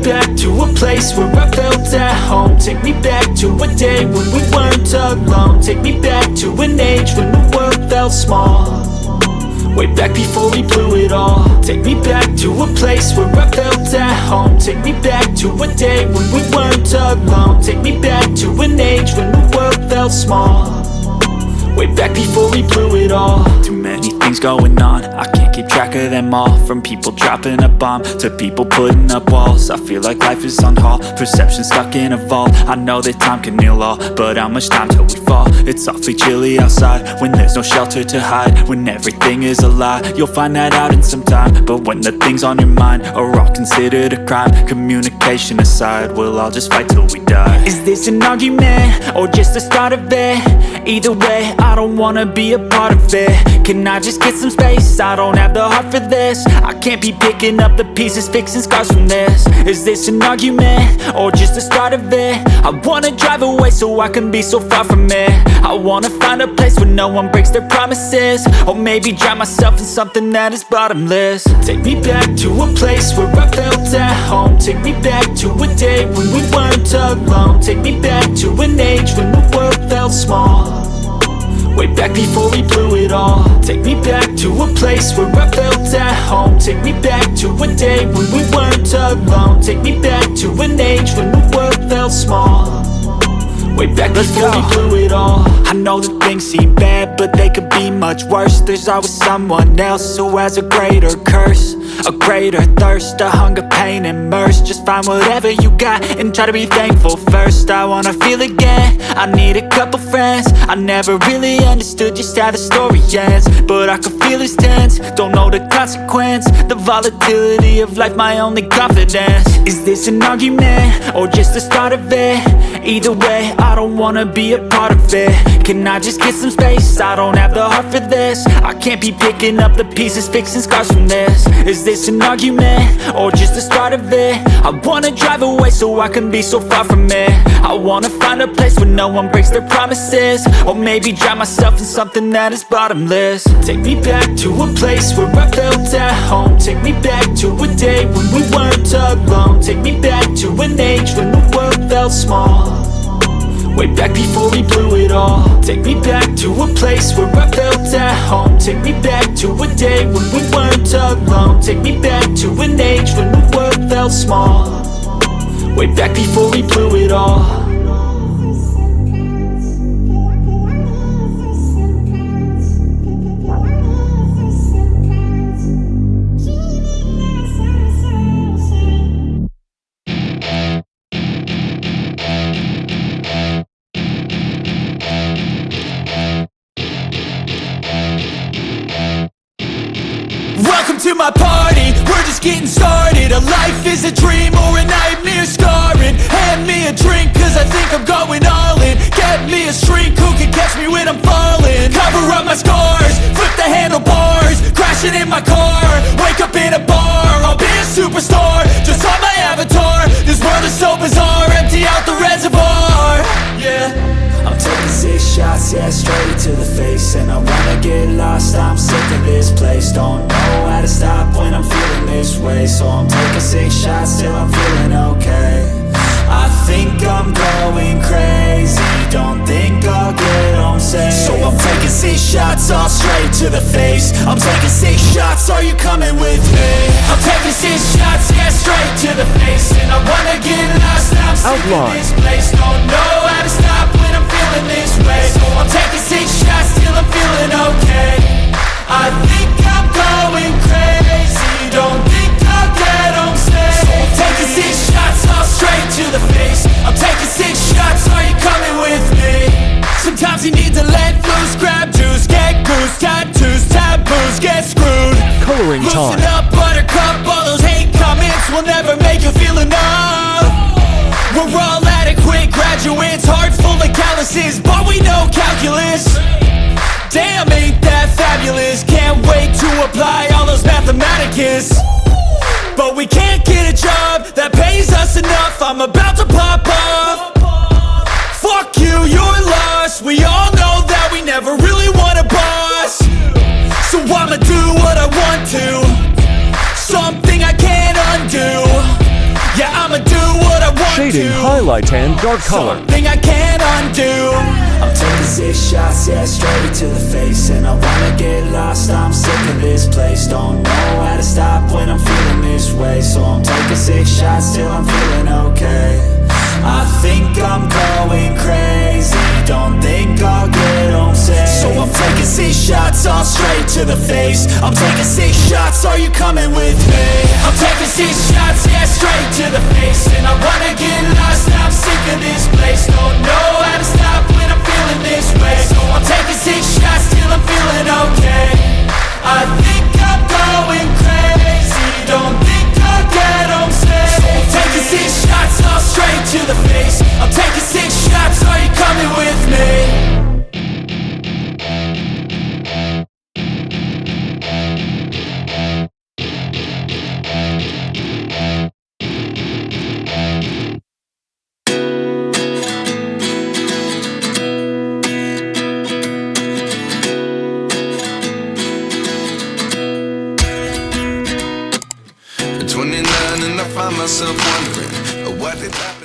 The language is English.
back to a place where I felt at home. Take me back to a day when we weren't alone. Take me back to an age when the world felt small. Way back before we blew it all. Take me back to a place where I felt at home. Take me back to a day when we weren't alone. Take me back to an age when the world felt small. Way back before we blew it all. Too many things going on, I can't keep track of them all. From people dropping a bomb to people putting up walls. I feel like life is on hold, perception stuck in a vault. I know that time can heal all, but how much time till we fall? It's awfully chilly outside when there's no shelter to hide. When everything is a lie, you'll find that out in some time. But when the things on your mind are all considered a crime, communication aside, we'll all just fight till we die. Is this an argument or just the start of it? Either way, I don't wanna be a part of it. Can I just get some space? I don't have the heart for this. I can't be picking up the pieces, fixing scars from this. Is this an argument or just the start of it? I wanna drive away so I can be so far from it. I wanna find a place where no one breaks their promises. Or maybe drown myself in something that is bottomless. Take me back to a place where I felt at home. Take me back to a day when we weren't alone. Take me back to an age when the world felt small. Way back before we blew it all. Take me back to a place where I felt at home. Take me back to a day when we weren't alone. Take me back to an age when the world felt small. Way back before we blew it all. I know that things seem bad, but they could be much worse. There's always someone else who has a greater curse, a greater thirst, a hunger, pain, and mercy. Just find whatever you got and try to be thankful first. I wanna feel again, I need a couple friends. I never really understood just how the story ends, but I can feel it's tense, don't know the consequence. The volatility of life, my only confidence. Is this an argument or just the start of it? Either way, I don't wanna be a part of it. Can I just get some space? I don't have the heart for this. I can't be picking up the pieces, fixing scars from this. Is this an argument or just the start of it? I wanna drive away so I can be so far from it. I wanna find a place where no one breaks their promises. Or maybe drown myself in something that is bottomless. Take me back to a place where I felt at home. Take me back to a day when we weren't alone. Take me back to an age when the world felt small. Way back before we blew it all. Take me back to a place where I felt at home. Take me back to a day when we weren't alone. Take me back to an age when the world felt small. Way back before we blew it all. Welcome to my party, we're just getting started. A life is a dream or a nightmare scarring. Hand me a drink cause I think I'm going all in. Get me a shrink who can catch me when I'm falling. Cover up my scars, flip the handlebars. Crashing in my car, wake up in a bar. I'll be a superstar, just on my avatar. This world is so bizarre, empty out the reservoir. Yeah, I'm taking 6 shots, yeah, straight to the face. And I wanna get lost, I'm sick of this place. Don't know how to stop when I'm feeling this way. So I'm taking 6 shots till I'm feeling okay. I think I'm going crazy, don't think I'll get home safe. So I'm taking 6 shots, all straight to the face. I'm taking 6 shots, are you coming with me? I'm taking 6 shots, yeah, straight to the face. And I wanna get lost, I'm sick of this place. Don't know how to stop when I'm feeling this way. So I'm taking 6 shots till I'm feeling okay. I think I'm going crazy, don't think I'll get home safe. So I'm taking 6 shots, all straight to the face. I'm taking 6 shots, are you coming with me? Sometimes you need to let loose, grab juice, get goose, tattoos, taboos, get screwed. Coloring time. Loosen up, buttercup, all those hate comments will never make you feel enough. We're all adequate graduates, heart full of calluses, but we know calculus. Damn, ain't that fabulous? Can't wait to apply all those mathematicus. But we can't get a job that pays us enough. I'm about to pop off. Fuck you, you're lost. We all know that we never really want a boss. So I'ma do what I want to, something I can't undo. Yeah, I'm I'ma do what I want Shading, to. highlight, and dark color. Something I can't undo. I'm taking 6 shots, yeah, straight to the face. And I wanna get lost, I'm sick of this place. Don't know how to stop when I'm feeling this way. So I'm taking 6 shots till I'm feeling okay. I think I'm going crazy, don't think I'll get home safe. So I'm taking 6 shots, all straight to the face. I'm taking 6 shots, are you coming with me? I'm taking 6 shots, yeah, straight to the face. And I wanna get lost, I'm sick of this place. Don't know how to stop when I'm feeling this way. So I'm taking 6 shots till I'm feeling okay. I think I'm going crazy, don't think I'll get home safe. So I'm taking 6 shots, all straight to the face. I'm taking 6 shots, are you coming with me? At 29 and I find myself wondering what did happen.